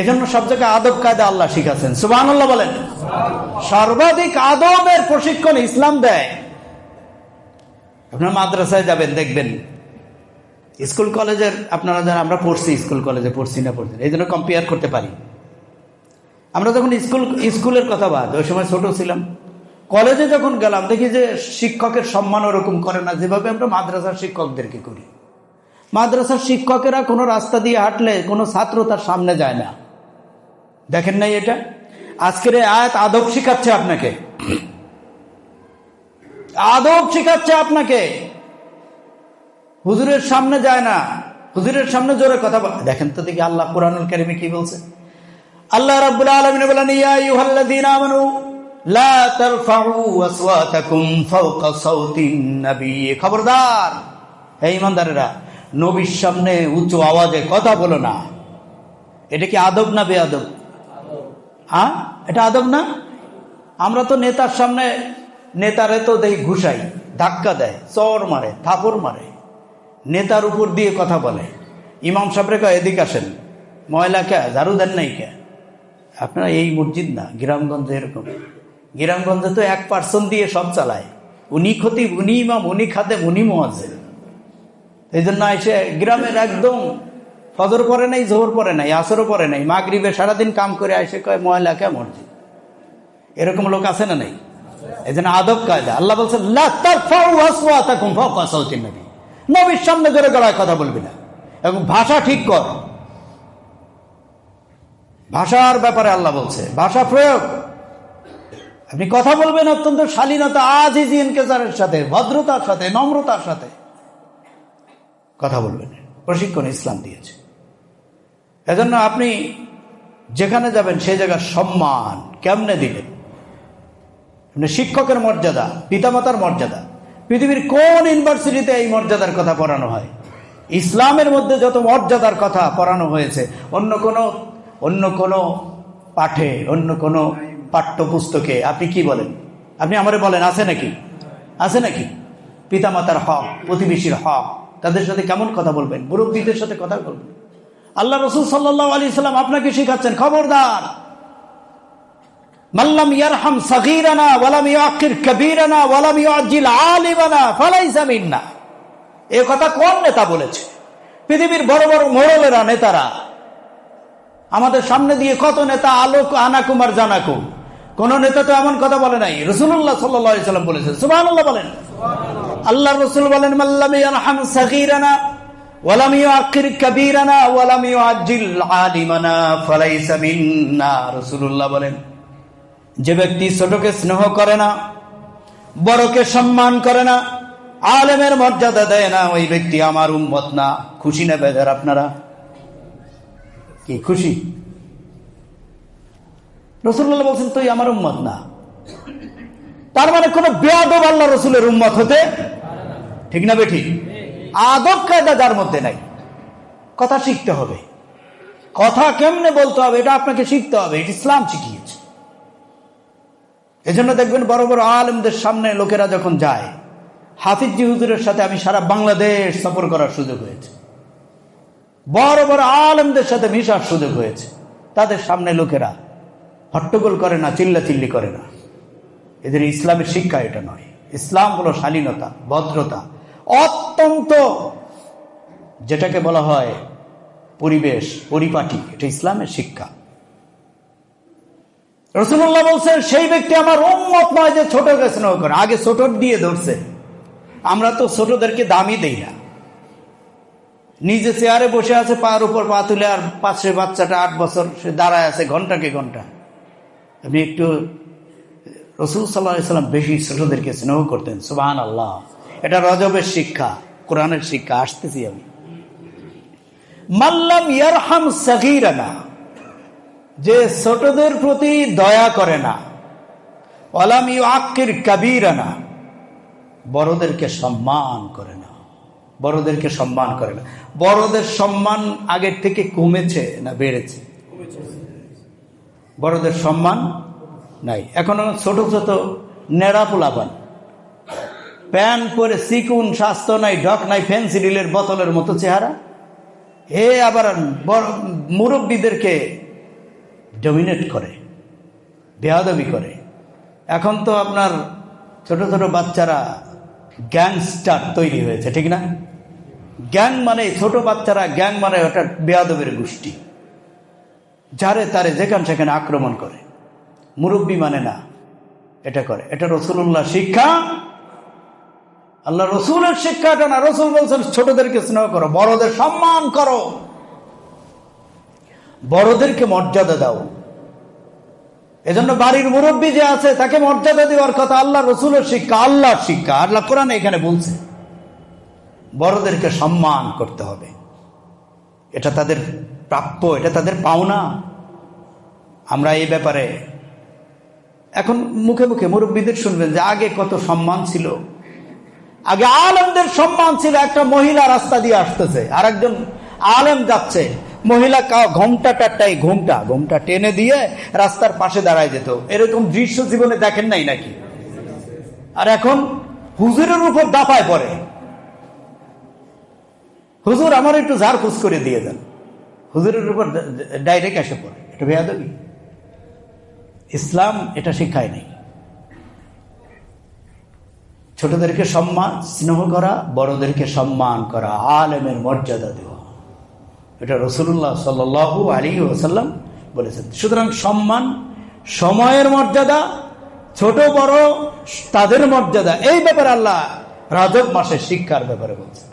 এজন্য সব জায়গায় আদব কায়দা আল্লাহ শিখাচ্ছেন। সুবহানাল্লাহ বলেন। সর্বাধিক আদবের প্রশিক্ষণ ইসলাম দেয়। আপনারা মাদ্রাসায় যাবেন, দেখবেন স্কুল কলেজের, আপনারা যারা, আমরা পড়ছি স্কুল কলেজে, পড়ছি না পড়ছি, এই জন্য কম্পেয়ার করতে পারি। আমরা যখন স্কুলের কথা বাদ, ওই সময় ছোট ছিলাম, কলেজে যখন গেলাম দেখি যে শিক্ষকের সম্মান ওরকম করে না যেভাবে আমরা মাদ্রাসার শিক্ষকদেরকে করি। মাদ্রাসার শিক্ষকেরা কোনো রাস্তা দিয়ে হাঁটলে কোনো ছাত্র তার সামনে যায় না, দেখেন নাই এটা? আজকের এই আয়াত আদব শিখাচ্ছে আপনাকে, আদব শিখাচ্ছে আপনাকে। হুজুরের সামনে যায় না, হুজুরের সামনে জোরে কথা বলে। দেখেন তো দেখি আল্লাহ কুরআনুল কারীমে কি বলছে। আল্লাহ রাব্বুল আলামিন বলেন, ইয়া আইয়ুহাল্লাযীনা আমানু লা তারফাউ আসওয়াতাকুম ফাওকা সাওতিন নবী। খবরদার হে ঈমানদারেরা, নবীর সামনে উঁচু আওয়াজে কথা বলো না। এটা কি আদব না বেয়াদব? হ্যাঁ, এটা আদব না? আমরা তো নেতার সামনে, নেতারে তো দেখি ঘুষাই, ধাক্কা দেয়, চর মারে, থাপড় মারে, নেতার উপর দিয়ে কথা বলে। ইমাম সাহেবরে কয় এদিকে আসেন, ময়লা কে, ঝাড়ু দেন নাই কে? আপনারা এই মসজিদ না, গ্রামগঞ্জে এরকম। গ্রামগঞ্জে তো 1% দিয়ে সব চালায়, উনি খতিব, উনি ইমাম, উনি খাদেম, উনি মুয়াজ্জিন। এই জন্য এসে গ্রামের একদম ফজর পরে নাই, জোহর পরে নাই, আসরও পরে নাই, মাগরিবে সারাদিন কাম করে এসে কয় ময়লা কে মসজিদ। এরকম লোক আছে না নাই? এই জন্য আদব কায়দা আল্লাহ বলছেন, লা তারফাউ আসওয়াতাকুম ফাওকা সাওতিন নবী। নবীর সামনে জোরে গলায় কথা বলবি না, এবং ভাষা ঠিক কর। ভাষার ব্যাপারে আল্লাহ বলছে, ভাষা প্রয়োগ। আপনি কথা বলবেন অত্যন্ত শালীনতা, আজিজি ইনকিসারের সাথে, ভদ্রতার সাথে, নম্রতার সাথে কথা বলবেন। প্রশিক্ষণ ইসলাম দিয়েছে। এজন্য আপনি যেখানে যাবেন সেই জায়গার সম্মান কেমনে দিবেন। শিক্ষকের মর্যাদা, পিতামাতার মর্যাদা, পৃথিবীর কোন ইউনিভার্সিটিতে এই মর্যাদার কথা পড়ানো হয়? ইসলামের মধ্যে যত মর্যাদার কথা পড়ানো হয়েছে অন্য কোনো পাঠে, অন্য কোনো পাঠ্যপুস্তকে আপনি কি বলেন? আপনি আমারে বলেন, আছে নাকি? আছে নাকি? পিতামাতার হক, প্রতিবেশীর হক, তাদের সাথে কেমন কথা বলবেন, মুরব্বীদের সাথে কথা বলবেন। আল্লাহ রাসূল সাল্লাল্লাহু আলাইহি সাল্লাম আপনাকে শিখাচ্ছেন, খবরদার, মাল্লাম ইয়ারহাম সাগীরানা ওয়ালাম ইউআক্কির কাবীরানা ওয়ালাম ইউআজ্জিল আলিমানা ফালাইসা মিন্না। এই কথা কোন নেতা বলেছে? পৃথিবীর বড় বড় মোড়লেরা, নেতারা, আমাদের সামনে দিয়ে কত নেতা আলোক আনাকুম আর জানাকুম, কোন নেতা তো এমন কথা বলে নাই। রাসূলুল্লাহ সাল্লাল্লাহু আলাইহি সাল্লাম বলেছেন। সুবহানাল্লাহ বলেন। আল্লাহ রাসূল বলেন, মাল্লাম ইয়ারহাম সাগীরানা ওয়ালাম ইউআক্কির কাবীরানা ওয়ালাম ইউআজ্জিল আলিমানা ফালাইসা মিন্না। রাসূলুল্লাহ বলেন, যে ব্যক্তি ছোটকে স্নেহ করে না, বড়কে সম্মান করে না, আলেমের মর্যাদা দেয় না, ওই ব্যক্তি আমার উম্মত না। খুশি না বেজার? আপনারা কি খুশি? রাসূলুল্লাহ বলছেন, তুই আমার উম্মত না। তার মানে কোন বেয়াদব আল্লাহ রাসূলের উম্মত হতে, ঠিক না বেঠিক? আদব কায়দা যার মধ্যে নাই। কথা শিখতে হবে, কথা কেমনে বলতে হবে এটা আপনাকে শিখতে হবে, এটা ইসলাম শিখিয়েছে। এজন্য দেখবেন বড় বড় আলেমদের সামনে লোকেরা যখন যায়, হাফিজি হুজুরের সাথে আমি সারা বাংলাদেশ সফর করার সুযোগ হয়েছে, বড় বড় আলেমদের সাথে মিশার সুযোগ হয়েছে, তাদের সামনে লোকেরা হট্টগোল করে না, চিল্লাচিল্লি করে না। এদের ইসলামের শিক্ষা এটা নয়। ইসলাম হলো শালীনতা, ভদ্রতা, অত্যন্ত যেটাকে বলা হয় পরিবেশ, পরিপাটি, এটা ইসলামের শিক্ষা। রাসূলুল্লাহ বলছেন, সেই ব্যক্তি আমার উম্মত নয় যে ছোটকে স্নেহ করে। আগে ছোট দিয়ে ধরছে। আমরা তো ছোটদেরকে দামই দেই না। নিজে চেয়ারে বসে আছে, পায়ের উপর পা তুলে, আর পাশে বাচ্চাটা 8 বছর সে দাঁড়ায় আছে ঘন্টাকে ঘন্টা। আপনি একটু, রাসূল সাল্লাল্লাহু আলাইহি ওয়াসাল্লাম বেশি ছোটদেরকে স্নেহ করতেন। সুবহানাল্লাহ। এটা রজবের শিক্ষা, কোরআনের শিক্ষা। আসতেছি আমি। মাল্লাম ইয়ারহাম সাগীরানা, যে ছোটদের প্রতি দয়া করে না, ওয়ালাম ইউআক্কির কাবীরানা, বড়দেরকে সম্মান করে না, বড়দেরকে সম্মান করে না। বড়দের সম্মান আগের থেকে কমেছে না বেড়েছে? বড়দের সম্মান নাই। এখনো ছোট ছোট নেড়া পোলাপান, প্যান্ট পরে, চিকুন, স্বাস্থ্য নাই, ঢক নাই, ফেন্সিডিলের বোতলের মতো চেহারা। আবার মুরব্বীদেরকে ডমিনেট করে, বেয়াদবি করে। এখন তো আপনার ছোট ছোট বাচ্চারা গ্যাংস্টার তৈরি হয়েছে, ঠিক না? গ্যাং মানে ছোট বাচ্চারা, গ্যাং মানে ওটা বেয়াদবের গোষ্ঠী, যারে তারে যেখানে সেখানে আক্রমণ করে, মুরব্বী মানে না, এটা করে। এটা রাসূলুল্লাহ শিক্ষা, আল্লাহ রসুলের শিক্ষাটা না। রসুল বলছেন ছোটদেরকে স্নেহ করো, বড়দের সম্মান করো, বড়দেরকে মর্যাদা দাও। এজন্য বাড়ির মুরব্বী যে আছে তাকে মর্যাদা দেওয়ার কথা। আল্লাহ রসুলের শিক্ষা, আল্লাহর শিক্ষা, আল্লাহ কোরআনে এখানে বলছে বড়দেরকে সম্মান করতে হবে। এটা তাদের প্রাপ্য, এটা তাদের পাওনা। আমরা এই ব্যাপারে এখন মুখে মুখে মুরব্বীদের শুনবেন যে আগে কত সম্মান ছিল। আগে আলেমদের সম্মান ছিল। একটা মহিলা রাস্তা দিয়ে আসতেছে, আর একজন আলেম যাচ্ছে, মহিলা ঘোমটা টেনে দিয়ে রাস্তার পাশে দাঁড়ায় যেত। এরকম দৃশ্য জীবনে দেখেন নাই নাকি? আর এখন হুজুরের উপর দাপায় পড়ে, হুজুর আমার একটু ঝাড় ফুস করে দিয়ে দেন, হুজুরের উপর ডাইরেক্ট এসে পড়ে। এটা বেয়াদবি। ইসলাম এটা শিখায় নেই। ছোটদেরকে সম্মান স্নেহ করা, বড়দেরকে সম্মান করা, আলেমের মর্যাদা দেওয়া, এটা রাসূলুল্লাহ সাল্লাল্লাহু আলাইহি ওয়াসাল্লাম বলেছেন। সুতরাং সম্মান, সময়ের মর্যাদা, ছোট বড় তাদের মর্যাদা, এই ব্যাপারে আল্লাহ রজব মাসের শিক্ষার ব্যাপারে বলছেন।